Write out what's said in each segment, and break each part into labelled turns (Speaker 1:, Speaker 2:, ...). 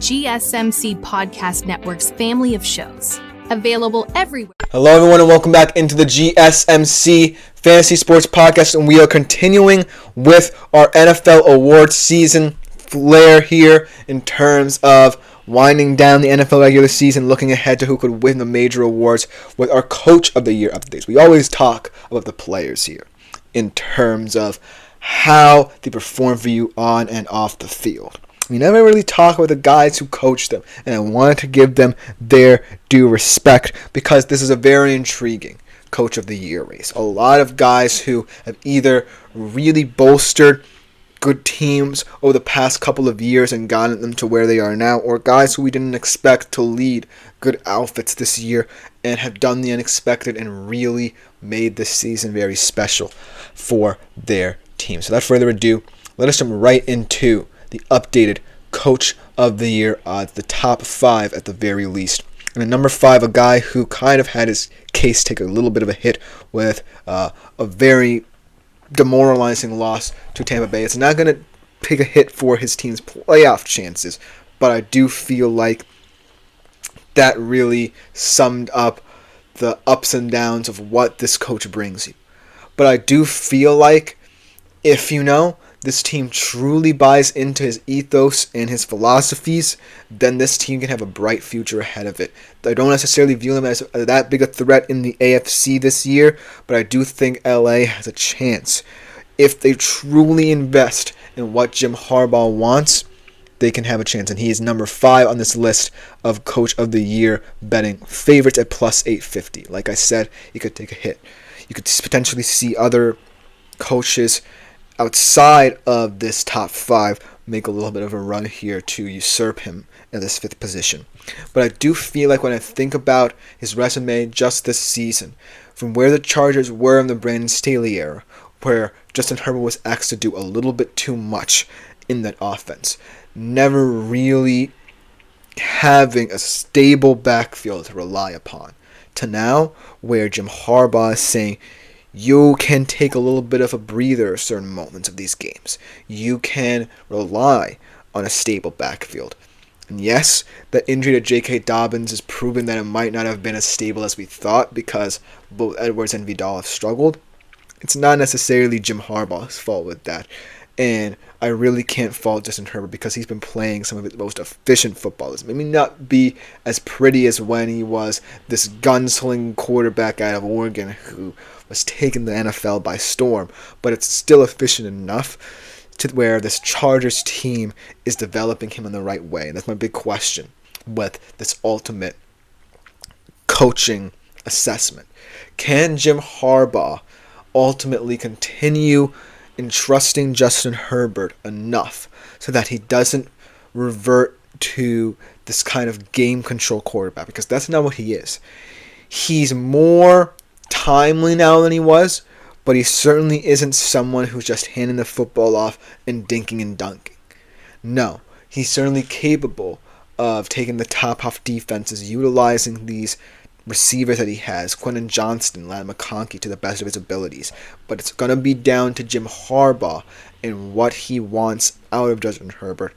Speaker 1: GSMC Podcast Network's family of shows. Available everywhere.
Speaker 2: Hello everyone and welcome back into the GSMC Fantasy Sports Podcast, and we are continuing with our NFL awards season flair here in terms of winding down the NFL regular season, looking ahead to who could win the major awards with our Coach of the Year updates. We always talk about the players here in terms of how they perform for you on and off the field. We never really talk about the guys who coach them, and I wanted to give them their due respect because this is a very intriguing Coach of the Year race. A lot of guys who have either really bolstered good teams over the past couple of years and gotten them to where they are now, or guys who we didn't expect to lead good outfits this year and have done the unexpected and really made this season very special for their team. So without further ado, let us jump right into the updated Coach of the Year odds, the top 5 at the very least. And at number 5, a guy who kind of had his case take a little bit of a hit with a very demoralizing loss to Tampa Bay. It's not going to take a hit for his team's playoff chances, but I do feel like that really summed up the ups and downs of what this coach brings you. But I do feel like if this team truly buys into his ethos and his philosophies, then this team can have a bright future ahead of it. I don't necessarily view them as that big a threat in the AFC this year, but I do think LA has a chance. If they truly invest in what Jim Harbaugh wants, they can have a chance. And he is number 5 on this list of Coach of the Year betting favorites at plus 850. Like I said, he could take a hit. You could potentially see other coaches outside of this top 5 make a little bit of a run here to usurp him in this 5th position. But I do feel like when I think about his resume just this season, from where the Chargers were in the Brandon Staley era, where Justin Herbert was asked to do a little bit too much in that offense, never really having a stable backfield to rely upon, to now where Jim Harbaugh is saying, you can take a little bit of a breather at certain moments of these games. You can rely on a stable backfield. And yes, the injury to J.K. Dobbins has proven that it might not have been as stable as we thought because both Edwards and Vidal have struggled. It's not necessarily Jim Harbaugh's fault with that. And I really can't fault Justin Herbert because he's been playing some of his most efficient football. It may not be as pretty as when he was this gunslinging quarterback out of Oregon who was taking the NFL by storm, but it's still efficient enough to where this Chargers team is developing him in the right way. And that's my big question with this ultimate coaching assessment. Can Jim Harbaugh ultimately continue entrusting Justin Herbert enough so that he doesn't revert to this kind of game control quarterback? Because that's not what he is. He's more timely now than he was, but he certainly isn't someone who's just handing the football off and dinking and dunking. No, he's certainly capable of taking the top off defenses, utilizing these receivers that he has, Quentin Johnston, Ladd McConkey, to the best of his abilities. But it's going to be down to Jim Harbaugh and what he wants out of Justin Herbert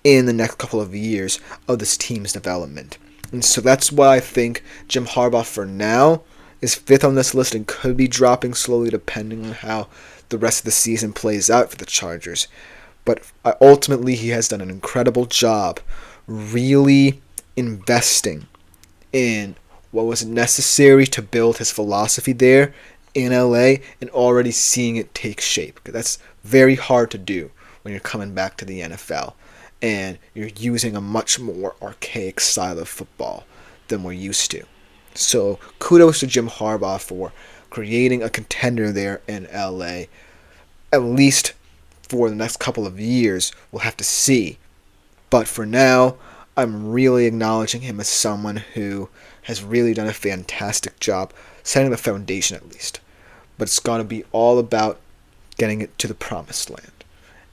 Speaker 2: in the next couple of years of this team's development. And so that's why I think Jim Harbaugh for now is 5th on this list and could be dropping slowly depending on how the rest of the season plays out for the Chargers. But ultimately he has done an incredible job really investing in what was necessary to build his philosophy there in LA and already seeing it take shape. That's very hard to do when you're coming back to the NFL and you're using a much more archaic style of football than we're used to. So kudos to Jim Harbaugh for creating a contender there in LA. At least for the next couple of years, we'll have to see. But for now, I'm really acknowledging him as someone who has really done a fantastic job setting the foundation at least. But it's going to be all about getting it to the promised land.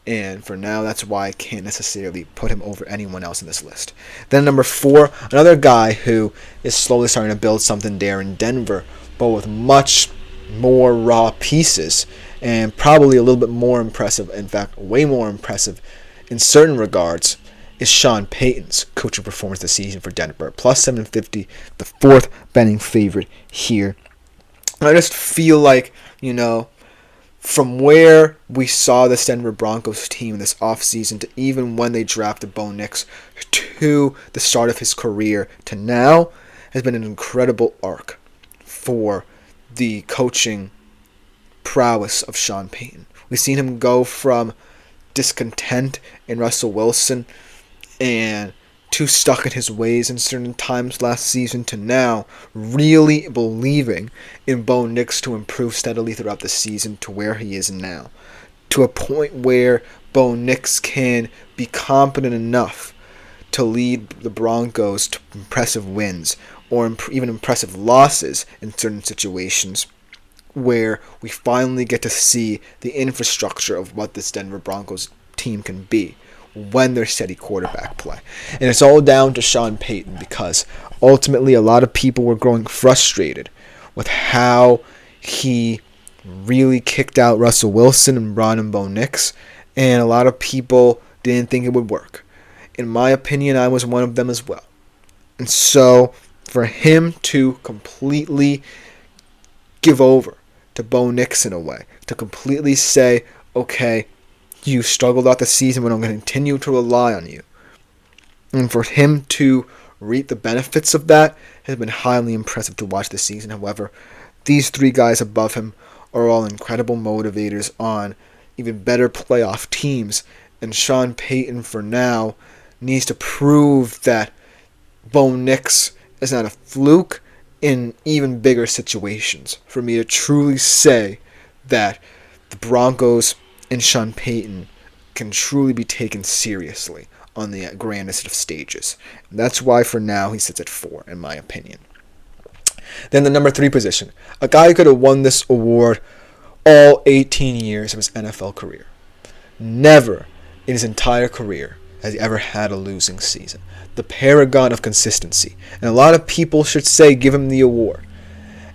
Speaker 2: And for now, that's why I can't necessarily put him over anyone else in this list. Then number 4, another guy who is slowly starting to build something there in Denver, but with much more raw pieces and probably a little bit more impressive, in fact, way more impressive in certain regards, is Sean Payton's coaching performance this season for Denver. Plus 750, the fourth betting favorite here. I just feel like, from where we saw this Denver Broncos team this offseason to even when they drafted Bo Nix to the start of his career to now has been an incredible arc for the coaching prowess of Sean Payton. We've seen him go from discontent in Russell Wilson and too stuck in his ways in certain times last season to now really believing in Bo Nix to improve steadily throughout the season to where he is now. To a point where Bo Nix can be competent enough to lead the Broncos to impressive wins or even impressive losses in certain situations, where we finally get to see the infrastructure of what this Denver Broncos team can be when there's steady quarterback play. And it's all down to Sean Payton, because ultimately a lot of people were growing frustrated with how he really kicked out Russell Wilson and brought in Bo Nix, and a lot of people didn't think it would work. In my opinion, I was one of them as well. And so for him to completely give over to Bo Nix in a way, to completely say, okay, you struggled out the season, but I'm going to continue to rely on you. And for him to reap the benefits of that has been highly impressive to watch this season. However, these three guys above him are all incredible motivators on even better playoff teams. And Sean Payton, for now, needs to prove that Bo Nix is not a fluke in even bigger situations for me to truly say that the Broncos and Sean Payton can truly be taken seriously on the grandest of stages. And that's why for now he sits at 4, in my opinion. Then the number 3 position. A guy who could have won this award all 18 years of his NFL career. Never in his entire career has he ever had a losing season. The paragon of consistency. And a lot of people should say give him the award.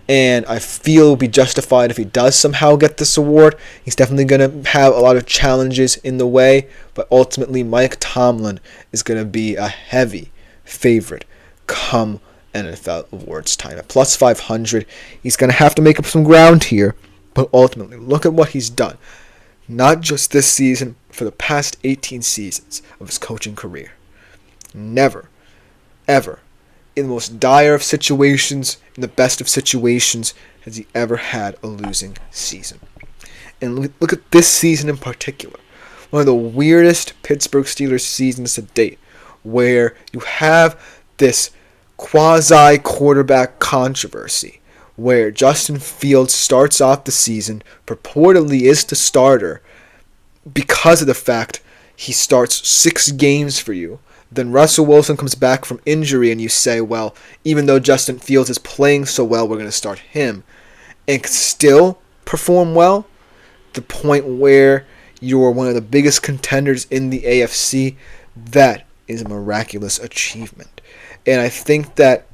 Speaker 2: And I feel it will be justified if he does somehow get this award. He's definitely going to have a lot of challenges in the way, but ultimately Mike Tomlin is going to be a heavy favorite come NFL awards time. At plus 500, he's going to have to make up some ground here, but ultimately look at what he's done. Not just this season, for the past 18 seasons of his coaching career. Never, ever, in the most dire of situations, in the best of situations, has he ever had a losing season. And look at this season in particular. One of the weirdest Pittsburgh Steelers seasons to date, where you have this quasi-quarterback controversy, where Justin Fields starts off the season, purportedly is the starter, because of the fact he starts 6 games for you. Then Russell Wilson comes back from injury and you say, well, even though Justin Fields is playing so well, we're going to start him. And still perform well. The point where you're one of the biggest contenders in the AFC, that is a miraculous achievement. And I think that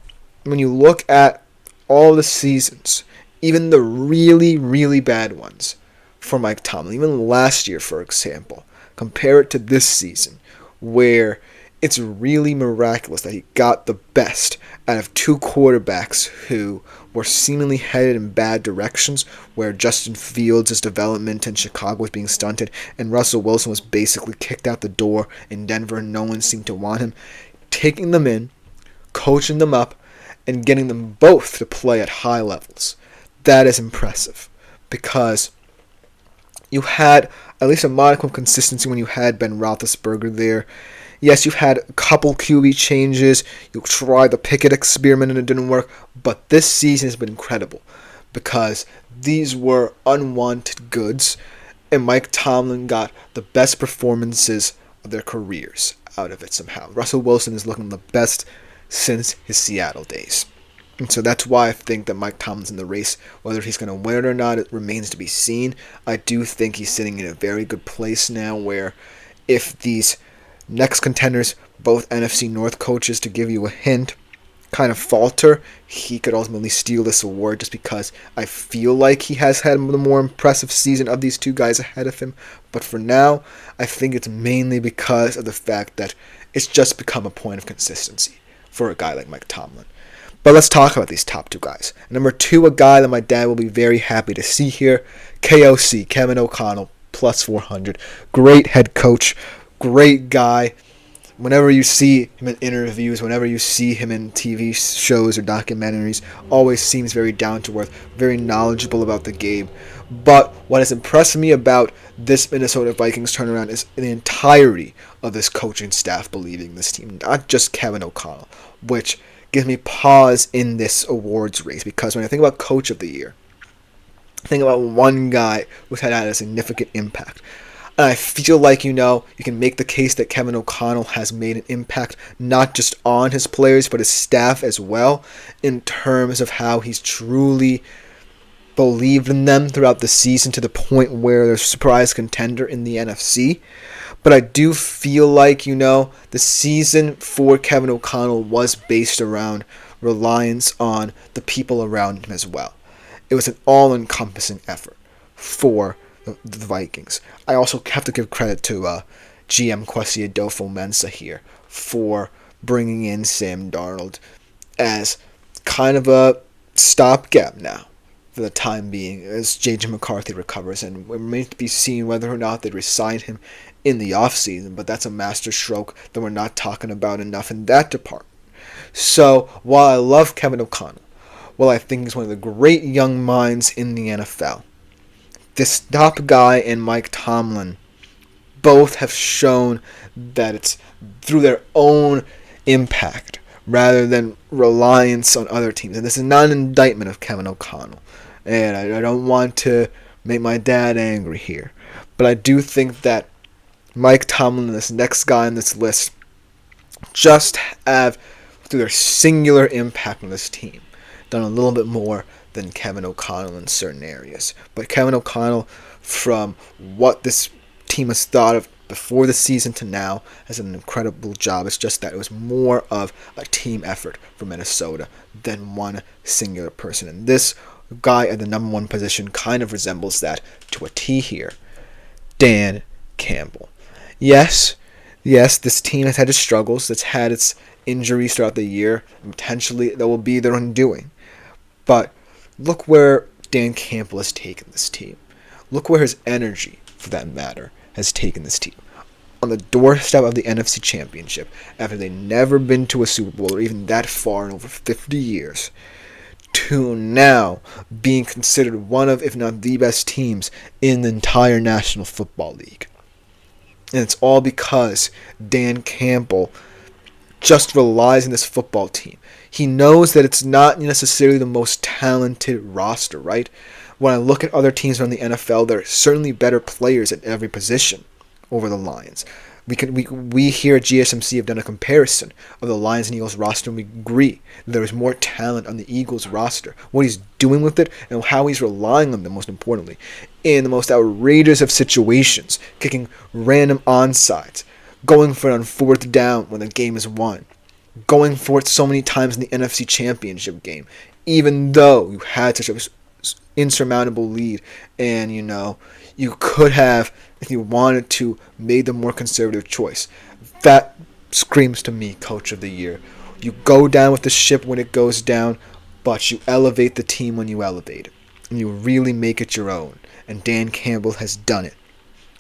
Speaker 2: when you look at all the seasons, even the really, really bad ones for Mike Tomlin, even last year, for example, compare it to this season, where it's really miraculous that he got the best out of 2 quarterbacks who were seemingly headed in bad directions, where Justin Fields' development in Chicago was being stunted, and Russell Wilson was basically kicked out the door in Denver, and no one seemed to want him. Taking them in, coaching them up, and getting them both to play at high levels. That is impressive, because you had at least a modicum of consistency when you had Ben Roethlisberger there. Yes, you've had a couple QB changes. You tried the Pickett experiment and it didn't work. But this season has been incredible because these were unwanted goods. And Mike Tomlin got the best performances of their careers out of it somehow. Russell Wilson is looking the best since his Seattle days. And so that's why I think that Mike Tomlin's in the race. Whether he's going to win it or not, it remains to be seen. I do think he's sitting in a very good place now where if these next contenders, both NFC North coaches, to give you a hint, kind of falter, he could ultimately steal this award just because I feel like he has had the more impressive season of these 2 guys ahead of him. But for now, I think it's mainly because of the fact that It's just become a point of consistency for a guy like Mike Tomlin. But let's talk about these top two guys. Number 2, a guy that my dad will be very happy to see here, KOC, Kevin O'Connell, plus 400. Great head coach, great guy. Whenever you see him in interviews, whenever you see him in TV shows or documentaries, always seems very down to earth, very knowledgeable about the game. But what has impressed me about this Minnesota Vikings turnaround is the entirety of this coaching staff believing this team, not just Kevin O'Connell, which gives me pause in this awards race, because when I think about Coach of the Year, I think about one guy who's had a significant impact. And I feel like, you can make the case that Kevin O'Connell has made an impact not just on his players, but his staff as well, in terms of how he's truly believed in them throughout the season to the point where they're a surprise contender in the NFC. But I do feel like, the season for Kevin O'Connell was based around reliance on the people around him as well. It was an all-encompassing effort for the Vikings. I also have to give credit to GM Kwesi Adolfo-Mensah here for bringing in Sam Darnold as kind of a stopgap now for the time being as J.J. McCarthy recovers, and it remains to be seen whether or not they resign him in the offseason, but that's a masterstroke that we're not talking about enough in that department. So while I love Kevin O'Connell, I think he's one of the great young minds in the NFL, this top guy and Mike Tomlin both have shown that it's through their own impact rather than reliance on other teams. And this is not an indictment of Kevin O'Connell. And I don't want to make my dad angry here. But I do think that Mike Tomlin and this next guy on this list just have, through their singular impact on this team, done a little bit more than Kevin O'Connell in certain areas. But Kevin O'Connell, from what this team has thought of before the season to now, has done an incredible job. It's just that it was more of a team effort for Minnesota than one singular person. And this guy at the number 1 position kind of resembles that to a T here. Dan Campbell. Yes, this team has had its struggles. It's had its injuries throughout the year. Potentially, that will be their undoing. But look where Dan Campbell has taken this team. Look where his energy, for that matter, has taken this team. On the doorstep of the NFC Championship, after they've never been to a Super Bowl or even that far in over 50 years, to now being considered one of, if not the best teams in the entire National Football League. And it's all because Dan Campbell just relies on this football team. He knows that it's not necessarily the most talented roster, right? When I look at other teams around the NFL, there are certainly better players at every position over the Lions. We here at GSMC have done a comparison of the Lions and Eagles roster, and we agree that there is more talent on the Eagles roster. What he's doing with it and how he's relying on them, most importantly, in the most outrageous of situations, kicking random onsides, going for it on 4th down when the game is won, going for it so many times in the NFC Championship game, even though you had such an insurmountable lead, and you could have, if you wanted to, made the more conservative choice. That screams to me Coach of the Year. You go down with the ship when it goes down, but you elevate the team when you elevate it, and you really make it your own. And Dan Campbell has done it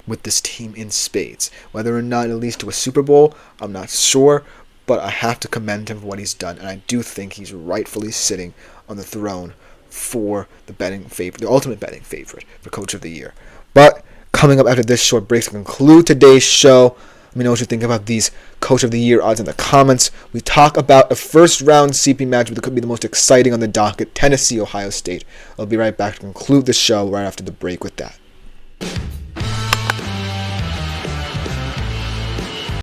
Speaker 2: with this team in spades. Whether or not it leads to a Super Bowl, I'm not sure, but I have to commend him for what he's done, and I do think he's rightfully sitting on the throne for the ultimate betting favorite for Coach of the Year. But coming up after this short break to conclude today's show, let me know what you think about these Coach of the Year odds in the comments. We talk about a first-round CP matchup that could be the most exciting on the docket, Tennessee-Ohio State. I'll be right back to conclude the show right after the break with that.